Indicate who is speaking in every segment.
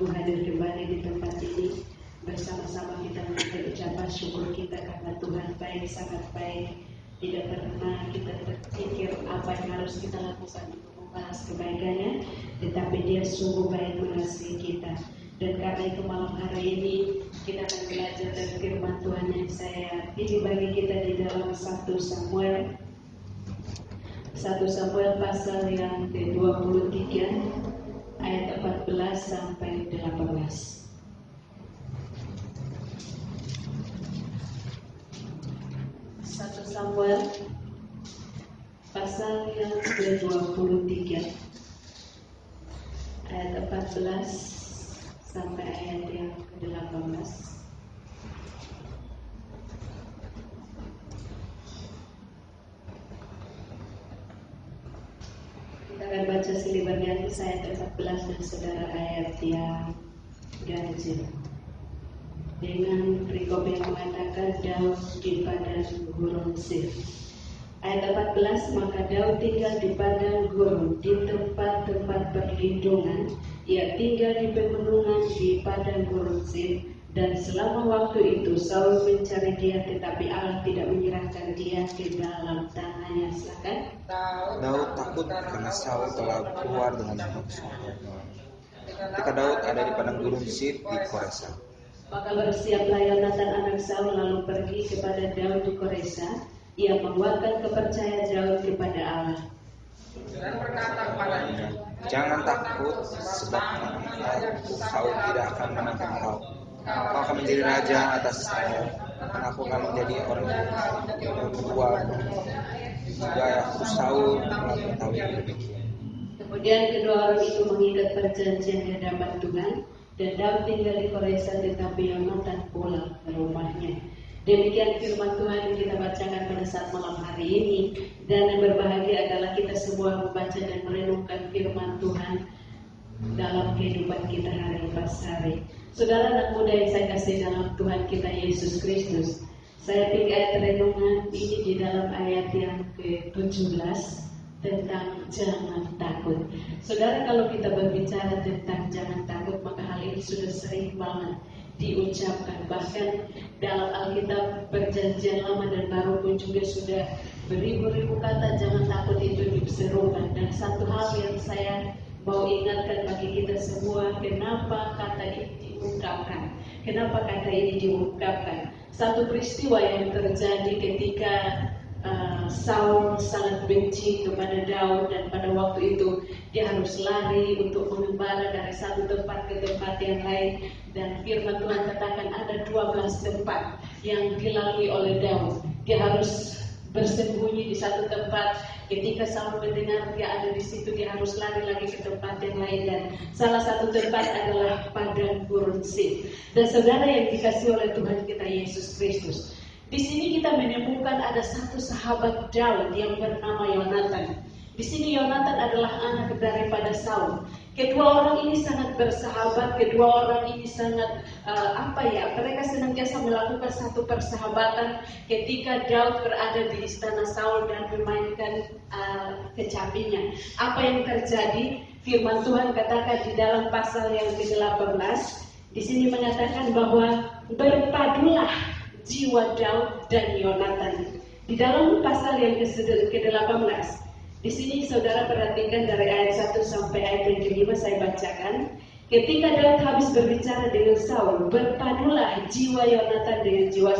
Speaker 1: mampu hadir kembali di tempat ini. Bersama-sama kita memberi ucapan syukur kita karena Tuhan baik, sangat baik. Tidak pernah kita terpikir apa yang harus kita lakukan untuk membalas kebaikannya, tetapi Dia sungguh baik mengasihi kita. Dan karena itu malam hari ini kita akan belajar dari firman Tuhan yang saya pilih bagi kita di dalam 1 Samuel pasal yang ke-23 ayat 14 sampai 18. Samuel pasal yang ke-23 ayat 14 sampai ayat yang ke-18. Kita akan baca silih berganti, saya ayat 14 dan saudara ayat yang ganjil. Dengan perikop yang mengatakan Daud di padang gurun Sif. Ayat 14, maka Daud tinggal di padang gurun, di tempat-tempat perlindungan. Ia tinggal di pegunungan di padang gurun Sif. Dan selama waktu itu Saul mencari dia, tetapi Allah tidak menyerahkan dia ke dalam tangannya. Silakan.
Speaker 2: Daud takut karena Saul telah keluar dengan maksud. Ketika Daud ada di padang gurun Sif di Koresa.
Speaker 1: Maka bersiaplah Yonatan anak Saul lalu pergi kepada Daud di Koresa. Ia menguatkan kepercayaan Daud kepada Allah.
Speaker 3: Dan berkata kepadanya,
Speaker 2: jangan takut, sebab Saul tidak akan menantang kau. Kau akan menjadi raja atas saya, dan aku akan menjadi orang yang kedua. Juga aku Saul telah mengetahui demikian.
Speaker 1: Kemudian kedua orang itu mengikat perjanjian di hadapan Tuhan. Dan Daud tinggal di Koresa, tetapi Yonatan pulang ke rumahnya. Demikian firman Tuhan yang kita bacakan pada saat malam hari ini. Dan yang berbahagia adalah kita semua membaca dan merenungkan firman Tuhan dalam kehidupan kita hari pas hari. Saudara anak muda yang saya kasih dalam Tuhan kita Yesus Kristus, saya pilih ayat renungan ini di dalam ayat yang ke-17 tentang jangan takut. Saudara, kalau kita berbicara tentang jangan takut, maka hal ini sudah sering banget diucapkan. Bahkan dalam Alkitab Perjanjian Lama dan Baru pun juga sudah beribu-ribu kata jangan takut itu diserukan. Dan satu hal yang saya mau ingatkan bagi kita semua, kenapa kata ini diungkapkan? Kenapa kata ini diungkapkan? Satu peristiwa yang terjadi ketika Saul sangat benci kepada Daud, dan pada waktu itu dia harus lari untuk mengembara dari satu tempat ke tempat yang lain. Dan firman Tuhan katakan ada 12 tempat yang dilalui oleh Daud. Dia harus bersembunyi di satu tempat. Ketika Saul mendengar dia ada di situ, dia harus lari lagi ke tempat yang lain. Dan salah satu tempat adalah padang gurun Sif. Dan saudara yang dikasihi oleh Tuhan kita Yesus Kristus, di sini kita menemukan ada satu sahabat Daud yang bernama Yonatan. Di sini Yonatan adalah anak daripada Saul. Kedua orang ini sangat bersahabat. Kedua orang ini sangat mereka senantiasa melakukan satu persahabatan ketika Daud berada di istana Saul dan memainkan kecapinya. Apa yang terjadi? Firman Tuhan katakan di dalam pasal yang ke-18. Di sini mengatakan bahwa berpadulah jiwa Daud dan Yonatan. Di dalam pasal yang ke-18, di sini saudara perhatikan dari ayat 1 sampai ayat yang ke-5 saya bacakan. Ketika Daud habis berbicara dengan Saul, berpadulah jiwa Yonatan dengan jiwa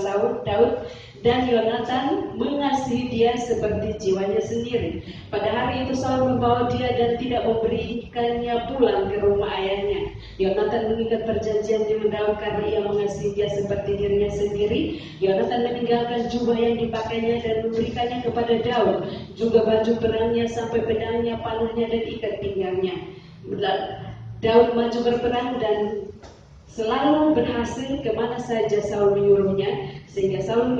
Speaker 1: Daud, dan Yonatan mengasihi dia seperti jiwanya sendiri. Pada hari itu Saul membawa dia dan tidak memberikannya pulang ke rumah ayahnya. Yonatan mengikat perjanjian dengan Daud karena ia mengasihi dia seperti dirinya sendiri. Yonatan meninggalkan jubah yang dipakainya dan memberikannya kepada Daud, juga baju perangnya sampai pedangnya, panahnya dan ikat pinggangnya. Daud maju berperang dan selalu berhasil kemana saja Saul menyuruhnya, sehingga Saul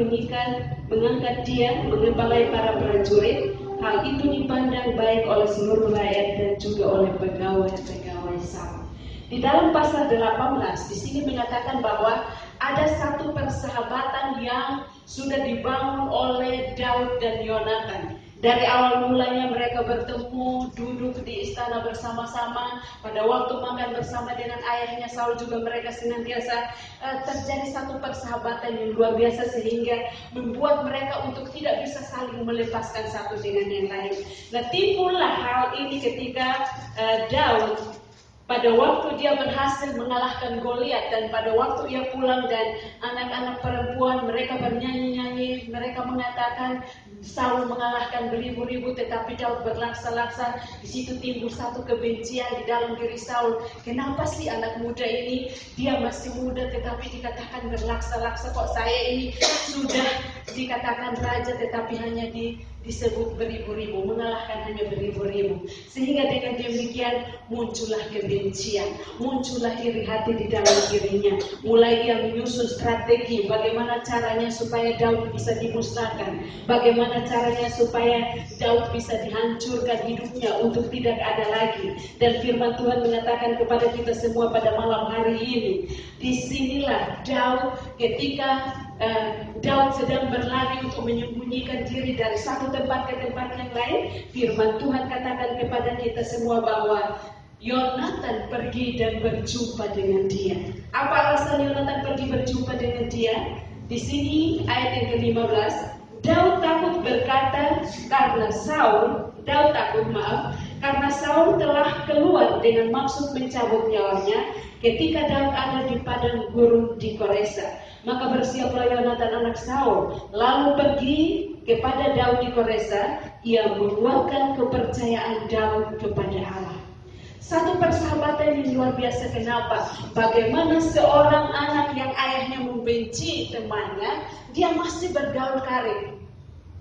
Speaker 1: mengangkat dia mengepalai para prajurit. Hal itu dipandang baik oleh seluruh rakyat dan juga oleh pegawai-pegawai Saul. Di dalam pasal 18 di sini mengatakan bahwa ada satu persahabatan yang sudah dibangun oleh Daud dan Yonatan. Dari awal mulanya mereka bertemu, duduk di istana bersama-sama. Pada waktu makan bersama dengan ayahnya Saul juga mereka senantiasa terjadi satu persahabatan yang luar biasa sehingga membuat mereka untuk tidak bisa saling melepaskan satu dengan yang lain. Nah, timbullah hal ini ketika Daud pada waktu dia berhasil mengalahkan Goliat, dan pada waktu ia pulang dan anak-anak perempuan mereka bernyanyi-nyanyi, mereka mengatakan Saul mengalahkan beribu-ribu tetapi Daud berlaksa-laksa. Di situ timbul satu kebencian di dalam diri Saul. Kenapa sih anak muda ini, dia masih muda tetapi dikatakan berlaksa-laksa, kok saya ini sudah dikatakan raja tetapi hanya disebut beribu-ribu, mengalahkan hanya beribu-ribu. Sehingga dengan demikian muncullah kebencian, muncullah iri hati di dalam dirinya. Mulai dia menyusun strategi bagaimana caranya supaya Daud bisa dimusnahkan, bagaimana caranya supaya Daud bisa dihancurkan hidupnya untuk tidak ada lagi. Dan firman Tuhan mengatakan kepada kita semua pada malam hari ini, disinilah Daud ketika Daud sedang berlari untuk menyembunyikan diri dari satu tempat ke tempat yang lain, firman Tuhan katakan kepada kita semua bahwa Yonatan pergi dan berjumpa dengan dia. Apa alasan Yonatan pergi berjumpa dengan dia? Di sini ayat yang ke-15, Daud takut berkata karena Saul telah keluar dengan maksud mencabut nyawanya ketika Daud ada di padang gurun di Koresa. Maka bersiaplah Yonatan anak Saul, lalu pergi kepada Daud di Koresa. Ia menguatkan kepercayaan Daud kepada Allah. Satu persahabatan yang luar biasa. Kenapa? Bagaimana seorang anak yang ayahnya membenci temannya, dia masih bergaul karib.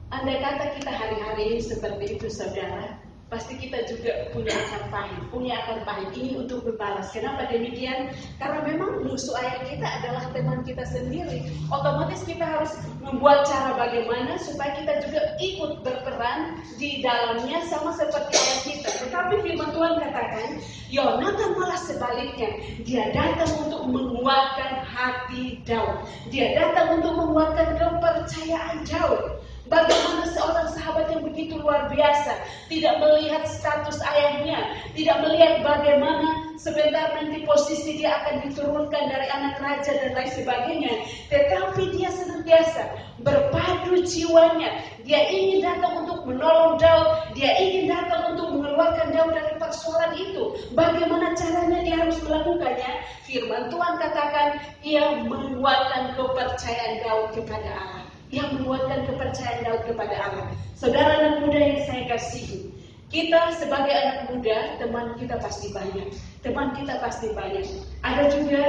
Speaker 1: Andai kata kita hari-hari ini seperti itu, saudara, pasti kita juga punya akar pahit ini untuk berbalas. Kenapa demikian? Karena memang musuh ayah kita adalah teman kita sendiri. Otomatis kita harus membuat cara bagaimana supaya kita juga ikut berperan di dalamnya sama seperti ayah kita. Tetapi firman Tuhan katakan, Yonatan malah sebaliknya. Dia datang untuk menguatkan hati Daud. Dia datang untuk menguatkan kepercayaan Daud. Bagaimana seorang sahabat yang begitu luar biasa, tidak melihat status ayahnya, tidak melihat bagaimana sebentar nanti posisi dia akan diturunkan dari anak raja dan lain sebagainya. Tetapi dia senantiasa berpadu jiwanya. Dia ingin datang untuk menolong Daud, dia ingin datang untuk mengeluarkan Daud dari persoalan itu. Bagaimana caranya dia harus melakukannya? Firman Tuhan katakan, ia menguatkan kepercayaan Daud kepada Allah. Yang menguatkan kepercayaan Daud kepada Allah. Saudara anak muda yang saya kasihi, kita sebagai anak muda, teman kita pasti banyak. Ada juga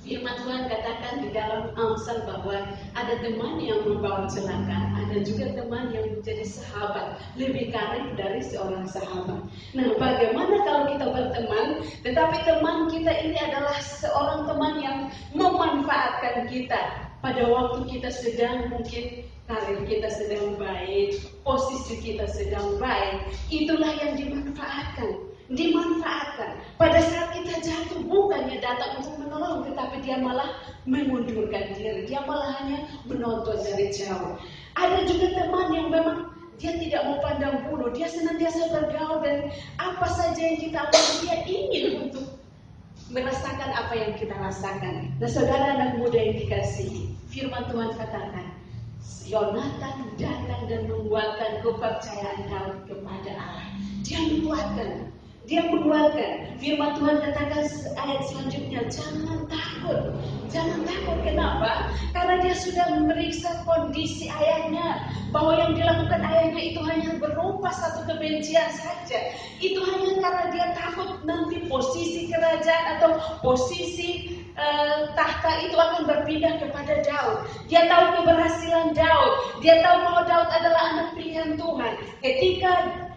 Speaker 1: firman Tuhan katakan di dalam Amsal bahwa ada teman yang membawa celaka, ada juga teman yang menjadi sahabat, lebih karib dari seorang sahabat. Nah, bagaimana kalau kita berteman, tetapi teman kita ini adalah seorang teman yang memanfaatkan kita pada waktu kita sedang mungkin karir kita sedang baik, posisi kita sedang baik, itulah yang dimanfaatkan. Pada saat kita jatuh, bukannya datang untuk menolong, tetapi dia malah mengundurkan diri, dia malah hanya menonton dari jauh. Ada juga teman yang memang dia tidak mau pandang bulu, dia senantiasa bergaul dan apa saja yang kita alami dia ingin untuk merasakan apa yang kita rasakan. Nah, saudara anak muda yang dikasihi, firman Tuhan katakan, Yonatan datang dan menguatkan kepercayaan Daud kepada Allah. Dia menguatkan. Firman Tuhan katakan ayat selanjutnya, jangan takut. Kenapa? Karena dia sudah memeriksa kondisi ayahnya, bahwa yang dilakukan ayahnya itu hanya berupa satu kebencian saja. Itu hanya karena dia takut nanti posisi kerajaan atau posisi tahta itu akan berpindah kepada Daud. Dia tahu keberhasilan Daud. Dia tahu bahwa Daud adalah anak pilihan Tuhan. Ketika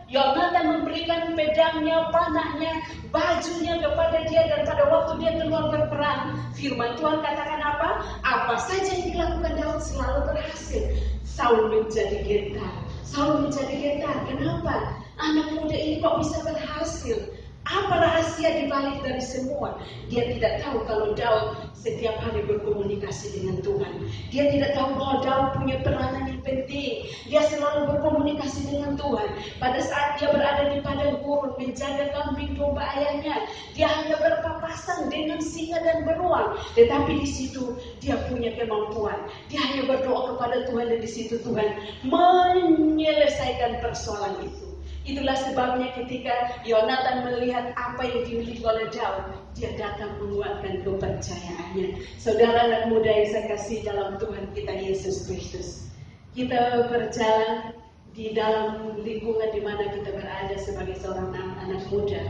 Speaker 1: Yonatan memberikan pedangnya, panahnya, bajunya kepada dia, dan pada waktu dia keluar berperang, firman Tuhan katakan apa? Apa saja yang dilakukan Daud selalu berhasil. Saul menjadi gentar. Kenapa? Anak muda ini kok bisa berhasil? Apa rahasia dibalik dari semua? Dia tidak tahu kalau Daud setiap hari berkomunikasi dengan Tuhan. Dia tidak tahu bahwa Daud punya peranan yang penting. Dia selalu berkomunikasi dengan Tuhan. Pada saat dia berada di padang gurun menjaga kambing domba ayahnya, dia hanya berpapasan dengan singa dan beruang. Tetapi di situ dia punya kemampuan. Dia hanya berdoa kepada Tuhan dan di situ Tuhan menyelesaikan persoalan itu. Itulah sebabnya ketika Yonatan melihat apa yang dimiliki oleh Daud, dia datang menguatkan kepercayaannya. Saudara anak muda yang saya kasih dalam Tuhan kita Yesus Kristus, kita berjalan di dalam lingkungan di mana kita berada sebagai seorang anak muda.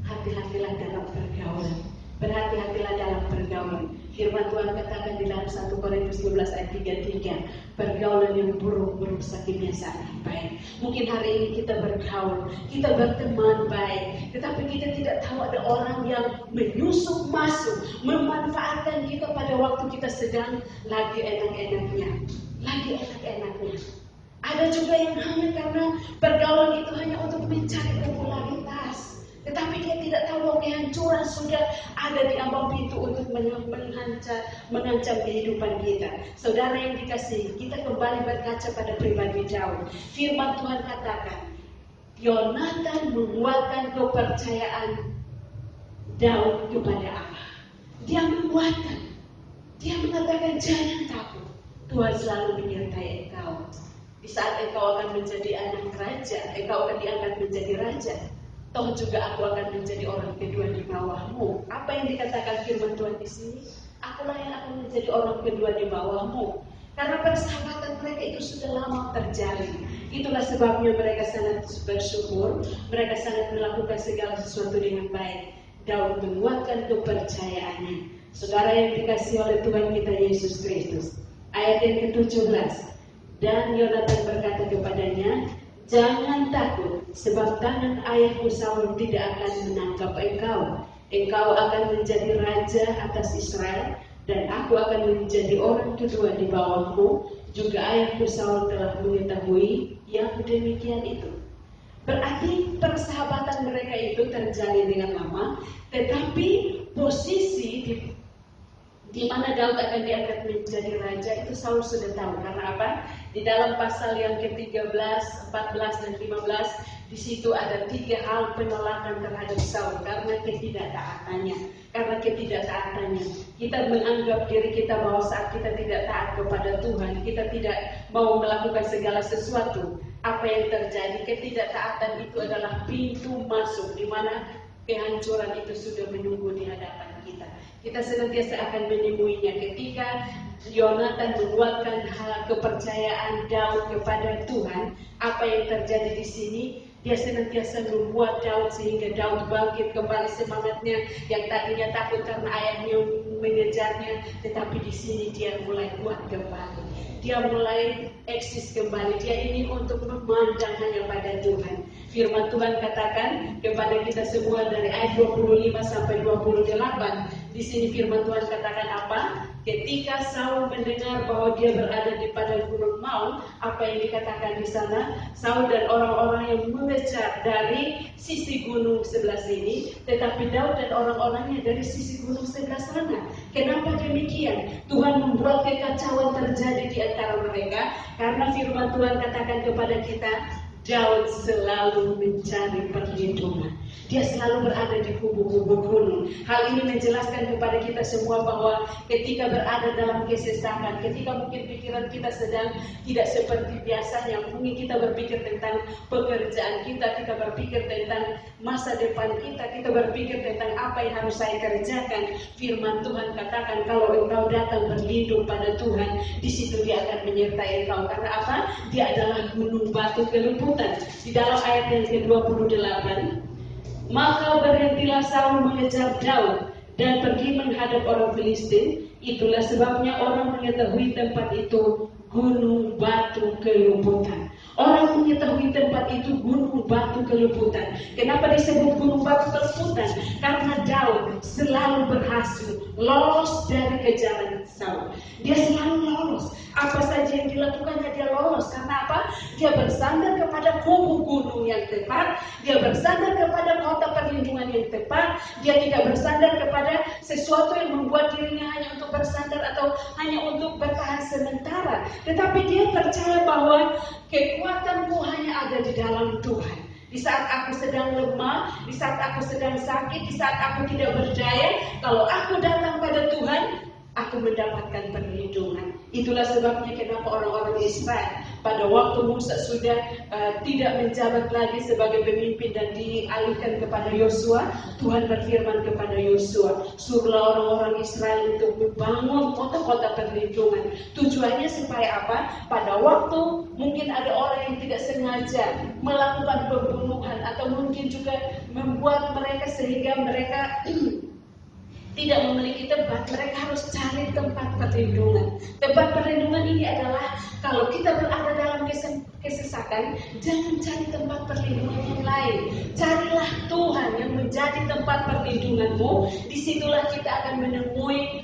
Speaker 1: Hati-hatilah dalam pergaulan. Berhati-hatilah dalam pergaulan. Firman Tuhan katakan di dalam 1 Korintus 12 ayat 33, pergaulan yang buruk merusak kebiasaan yang baik. Mungkin hari ini kita bergaul, kita berteman baik, tetapi kita tidak tahu ada orang yang menyusup masuk, memanfaatkan kita pada waktu kita sedang lagi enak-enaknya. Ada juga yang hanya karena pergaulan itu hanya untuk mencari popularitas. Tetapi dia tidak tahu bahwa kehancuran sudah ada di ambang pintu untuk mengancam kehidupan kita. Saudara yang dikasihi, kita kembali berkaca pada pribadi Daud. Firman Tuhan katakan, Yonatan menguatkan kepercayaan Daud kepada Allah. Dia menguatkan. Dia mengatakan, jangan takut. Tuhan selalu menyertai engkau. Di saat engkau akan menjadi anak raja, engkau akan diangkat menjadi raja. Toh juga aku akan menjadi orang kedua di bawahmu. Apa yang dikatakan firman Tuhan di sini? Akulah yang akan menjadi orang kedua di bawahmu. Karena persahabatan mereka itu sudah lama terjalin. Itulah sebabnya mereka sangat bersyukur. Mereka sangat melakukan segala sesuatu dengan baik. Daud menguatkan kepercayaannya. Saudara yang dikasihi oleh Tuhan kita Yesus Kristus. Ayat yang ke-17. Dan Yonatan berkata kepadanya, jangan takut, sebab tangan ayahku Saul tidak akan menangkap engkau. Engkau akan menjadi raja atas Israel, dan aku akan menjadi orang kedua di bawahmu. Juga ayahku Saul telah mengetahui yang demikian itu. Berarti persahabatan mereka itu terjalin dengan lama, tetapi posisi di mana Daud akan diangkat menjadi raja itu Saul sudah tahu. Karena apa? Di dalam pasal yang ke-13, 14 dan 15 di situ ada 3 hal penolakan terhadap Saul karena ketidaktaatannya. Kita menganggap diri kita bahwa saat kita tidak taat kepada Tuhan, kita tidak mau melakukan segala sesuatu. Apa yang terjadi? Ketidaktaatan itu adalah pintu masuk di mana kehancuran itu sudah menunggu di hadapan kita. Kita senantiasa akan menemuinya ketika Yonatan menguatkan kepercayaan Daud kepada Tuhan. Apa yang terjadi di sini? Dia senantiasa membuat Daud sehingga Daud bangkit kembali semangatnya. Yang tadinya takut karena ayahnya mengejarnya, tetapi di sini dia mulai kuat kembali. Dia mulai eksis kembali. Dia ingin untuk memandang hanya pada Tuhan. Firman Tuhan katakan kepada kita semua dari ayat 25 sampai 28. Di sini firman Tuhan katakan apa? Ketika Saul mendengar bahwa dia berada di padang gunung Maon, apa yang dikatakan di sana? Saul dan orang-orang yang mengejar dari sisi gunung sebelah sini, tetapi Daud dan orang-orangnya dari sisi gunung sebelah sana. Kenapa demikian? Tuhan membuat kekacauan terjadi di antara mereka karena firman Tuhan katakan kepada kita, Daud selalu mencari perlindungan. Dia selalu berada di kubu-kubu gunung. Hal ini menjelaskan kepada kita semua bahwa ketika berada dalam kesesakan, ketika mungkin pikiran kita sedang tidak seperti biasanya, mungkin kita berpikir tentang pekerjaan kita berpikir tentang masa depan kita berpikir tentang apa yang harus saya kerjakan. Firman Tuhan katakan kalau engkau datang berlindung pada Tuhan, di situ Dia akan menyertai engkau. Karena apa? Dia adalah gunung batu kelumputan. Di dalam ayat yang ke-28, maka berhentilah Saul mengejar Daud dan pergi menghadap orang Filistin. Itulah sebabnya orang mengetahui tempat itu gunung batu kelumputan. Orang mengetahui tempat itu gunung batu kelumputan. Kenapa disebut gunung batu kelumputan? Karena Daud selalu berhasil lolos dari kejaran Saul. Dia selalu lolos. Apa saja yang dilakukannya dia lolos. Karena apa? Dia bersandar kepada kubu gunung yang yang tepat, dia bersandar kepada kota perlindungan yang tepat, dia tidak bersandar kepada sesuatu yang membuat dirinya hanya untuk bersandar atau hanya untuk bertahan sementara, tetapi dia percaya bahwa kekuatanku hanya ada di dalam Tuhan. Di saat aku sedang lemah, di saat aku sedang sakit, di saat aku tidak berdaya, kalau aku datang pada Tuhan, aku mendapatkan perlindungan. Itulah sebabnya kenapa orang-orang Israel pada waktu Musa sudah tidak menjabat lagi sebagai pemimpin dan dialihkan kepada Yosua, Tuhan berfirman kepada Yosua, suruhlah orang-orang Israel untuk membangun kota-kota perlindungan. Tujuannya supaya apa? Pada waktu mungkin ada orang yang tidak sengaja melakukan pembunuhan atau mungkin juga membuat mereka sehingga mereka tidak memiliki tempat, mereka harus cari tempat perlindungan. Tempat perlindungan ini adalah kalau kita berada dalam kesesakan, jangan cari tempat perlindungan yang lain. Carilah Tuhan yang menjadi tempat perlindunganmu. Disitulah kita akan menemui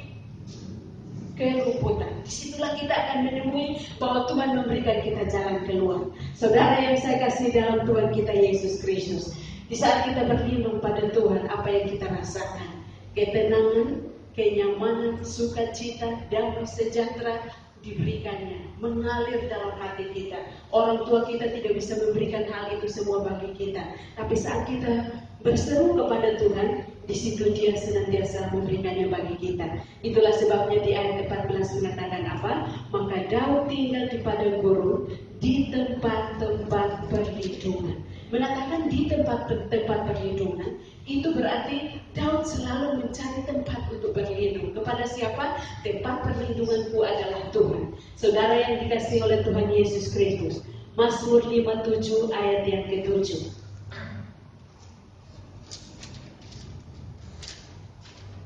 Speaker 1: kelumputan. Disitulah kita akan menemui bahwa Tuhan memberikan kita jalan keluar. Saudara yang saya kasih dalam Tuhan kita Yesus Kristus, di saat kita berlindung pada Tuhan, apa yang kita rasakan? Ketenangan, kenyamanan, sukacita, damai sejahtera diberikannya, mengalir dalam hati kita. Orang tua kita tidak bisa memberikan hal itu semua bagi kita, tapi saat kita berseru kepada Tuhan, di situ Dia senantiasa memberikannya bagi kita. Itulah sebabnya di ayat 14 mengatakan apa? Maka Daud tinggal di padang gurun, di tempat-tempat perlindungan. Menatakan di tempat-tempat perlindungan, itu berarti Daud selalu mencari tempat untuk berlindung. Kepada siapa? Tempat perlindunganku adalah Tuhan. Saudara yang dikasihi oleh Tuhan Yesus Kristus, Mazmur 57 ayat yang ke-7.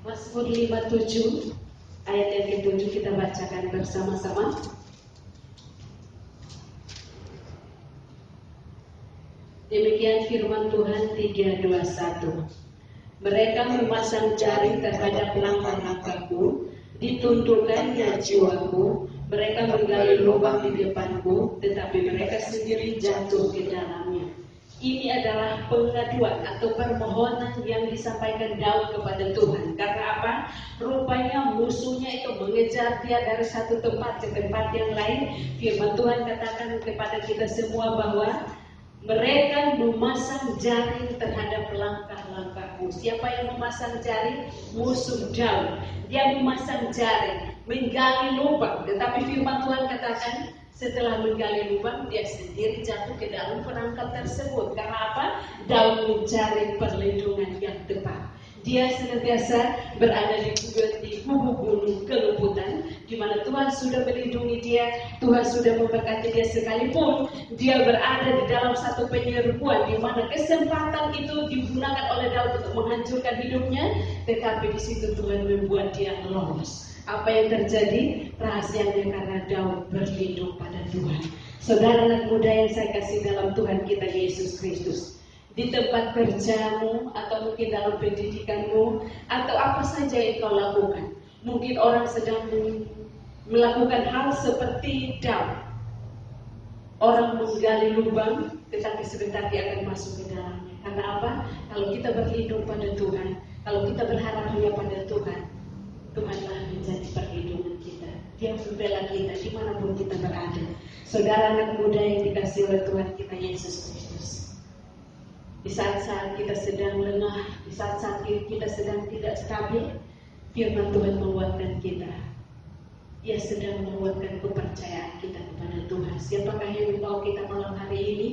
Speaker 1: Mazmur 57 ayat yang ke-7 kita bacakan bersama-sama. Demikian firman Tuhan 3:21. Mereka memasang jaring terhadap langkah-langkahku, ditundukkannya jiwaku. Mereka menggali lubang di depanku, tetapi mereka sendiri jatuh ke dalamnya. Ini adalah pengaduan atau permohonan yang disampaikan Daud kepada Tuhan. Karena apa? Rupanya musuhnya itu mengejar dia dari satu tempat ke tempat yang lain. Firman Tuhan katakan kepada kita semua bahwa mereka memasang jaring terhadap langkah-langkahmu. Siapa yang memasang jaring? Musuh Daud. Dia memasang jaring, menggali lubang. Tetapi firman Tuhan katakan, setelah menggali lubang, dia sendiri jatuh ke dalam perangkap tersebut. Karena apa? Daud mencari perlindungan yang tepat. Dia senantiasa berada di kubu gunung kelumputan, di mana Tuhan sudah melindungi dia, Tuhan sudah memberkati dia, sekalipun dia berada di dalam satu penyerbuan di mana kesempatan itu digunakan oleh Daud untuk menghancurkan hidupnya, tetapi di situ Tuhan membuat dia lolos. Apa yang terjadi? Rahasianya karena Daud berlindung pada Tuhan. Saudara anak muda yang saya kasih dalam Tuhan kita Yesus Kristus, di tempat kerjamu atau mungkin dalam pendidikanmu atau apa saja yang kau lakukan, mungkin orang sedang melakukan hal seperti Daud. Orang menggali lubang, tetapi sebentar dia akan masuk ke dalamnya. Karena apa? Kalau kita berlindung pada Tuhan, kalau kita berharap hanya pada Tuhan, Tuhanlah menjadi perlindungan kita. Dia membela kita dimanapun kita berada. Saudara anak muda yang dikasihi oleh Tuhan kita Yesus Kristus, di saat-saat kita sedang lengah, di saat-saat kita sedang tidak stabil, firman Tuhan menguatkan kita. Ia sedang menguatkan kepercayaan kita kepada Tuhan. Siapakah yang membawa kita malam hari ini?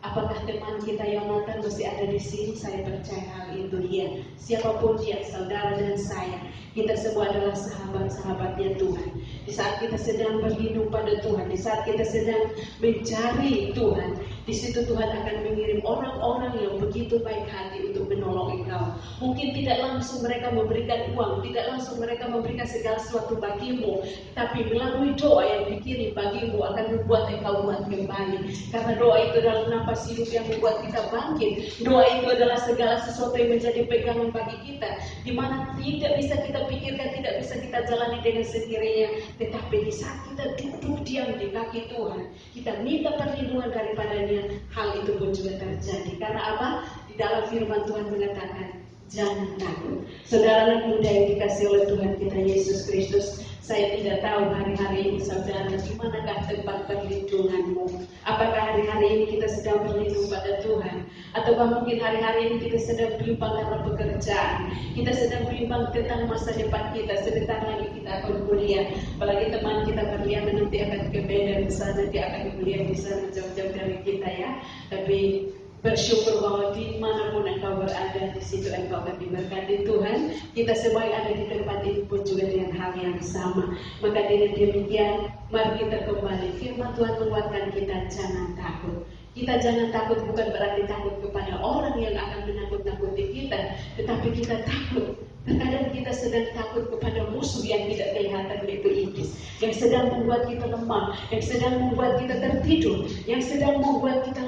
Speaker 1: Apakah teman kita Yonatan masih ada di sini? Saya percaya hal itu dia. Siapapun dia, saudara dan saya, kita semua adalah sahabat-sahabatnya Tuhan. Di saat kita sedang berlindung pada Tuhan, di saat kita sedang mencari Tuhan, di situ Tuhan akan mengirim orang-orang yang begitu baik hati untuk menolong engkau. Mungkin tidak langsung mereka memberikan uang, tidak langsung mereka memberikan segala sesuatu bagimu, tapi melalui doa yang dikirim bagimu akan membuat engkau kuat kembali. Karena doa itu adalah nafas hidup yang membuat kita bangkit. Doa itu adalah segala sesuatu yang menjadi pegangan bagi kita, di mana tidak bisa kita pikirkan, tidak bisa kita jalani dengan sendirinya. Tetapi di saat kita duduk diam di kaki Tuhan, kita minta perlindungan daripada Dia, kiranya hal itu pun juga terjadi. Karena apa? Di dalam firman Tuhan mengatakan, jangan takut. Saudara anak muda yang dikasih oleh Tuhan kita Yesus Kristus, saya tidak tahu hari-hari ini saudara di manakah tempat perlindunganmu. Apakah hari-hari ini kita sedang berlindung pada Tuhan, ataukah mungkin hari-hari ini kita sedang bimbang karena pekerjaan, kita sedang bimbang tentang masa depan kita. Sebentar lagi kita akan kuliah, apalagi teman kita berlian nanti akan ke Medan, nanti akan kuliah di sana jauh-jauh dari kita ya. Tapi bersyukur bahwa dimanapun engkau berada, di situ engkau akan diberkati Tuhan. Kita semua yang ada di tempat ini pun juga dengan hal yang sama. Maka dengan demikian, mari kita kembali. Firman Tuhan menguatkan kita, jangan takut. Kita jangan takut bukan berarti takut kepada orang yang akan menakut-nakuti kita, tetapi kita takut. Terkadang kita sedang takut kepada musuh yang tidak kelihatan, yaitu iblis, yang sedang membuat kita lemah, yang sedang membuat kita tertidur, yang sedang membuat kita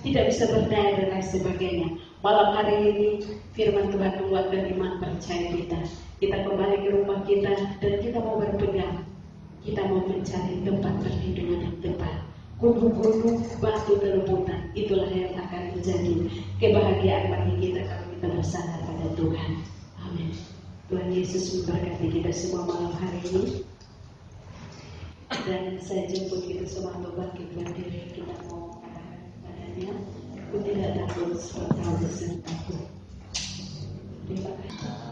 Speaker 1: tidak bisa berdaya dan lain sebagainya. Malam hari ini firman Tuhan menguatkan iman percaya kita. Kita kembali ke rumah kita dan kita mau berpegang. Kita mau mencari tempat perlindungan yang tepat. Gunung-gunung, batu rebutan, itulah yang akan menjadi kebahagiaan bagi kita kalau kita bersandar pada Tuhan. Amin. Tuhan Yesus memberkati kita semua malam hari ini. Dan saya jemput kita semua untuk bangkit berdiri. Kita mau katakan kepadanya, aku tidak takut sebab kau besertaku. Terima kasih.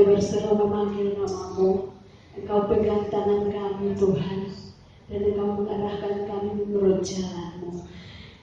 Speaker 1: kami berseru memanggil nama-Mu. Engkau pegang tangan kami Tuhan, dan Engkau mengarahkan kami menurut jalan-Mu.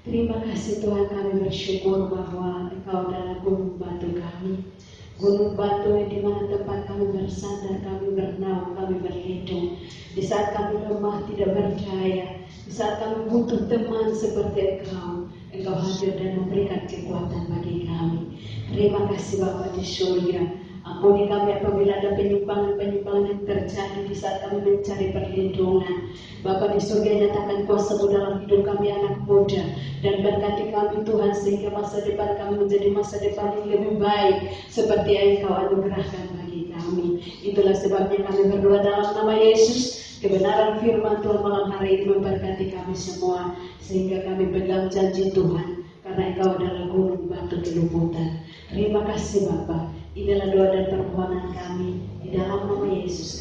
Speaker 1: Terima kasih Tuhan, kami bersyukur bahwa Engkau adalah gunung batu kami. Gunung batu di mana tempat kami bersandar, kami bernaung, kami berlindung. Di saat kami lemah tidak berdaya, di saat kami butuh teman seperti Engkau, Engkau hadir dan memberikan kekuatan bagi kami. Terima kasih Bapa di surga. Ampuni kami apabila ada penyimpangan-penyimpangan yang terjadi di saat kami mencari perlindungan. Bapa di surga, nyatakan kuasa-Mu dalam hidup kami anak muda, dan berkati kami Tuhan sehingga masa depan kami menjadi masa depan yang lebih baik seperti yang Engkau anugerahkan bagi kami. Itulah sebabnya kami berdoa dalam nama Yesus. Kebenaran firman Tuhan malam hari ini memberkati kami semua, sehingga kami pegang janji Tuhan, karena Engkau adalah gunung batu keluputan. Terima kasih Bapa. Inilah doa dan permohonan kami di dalam nama Yesus.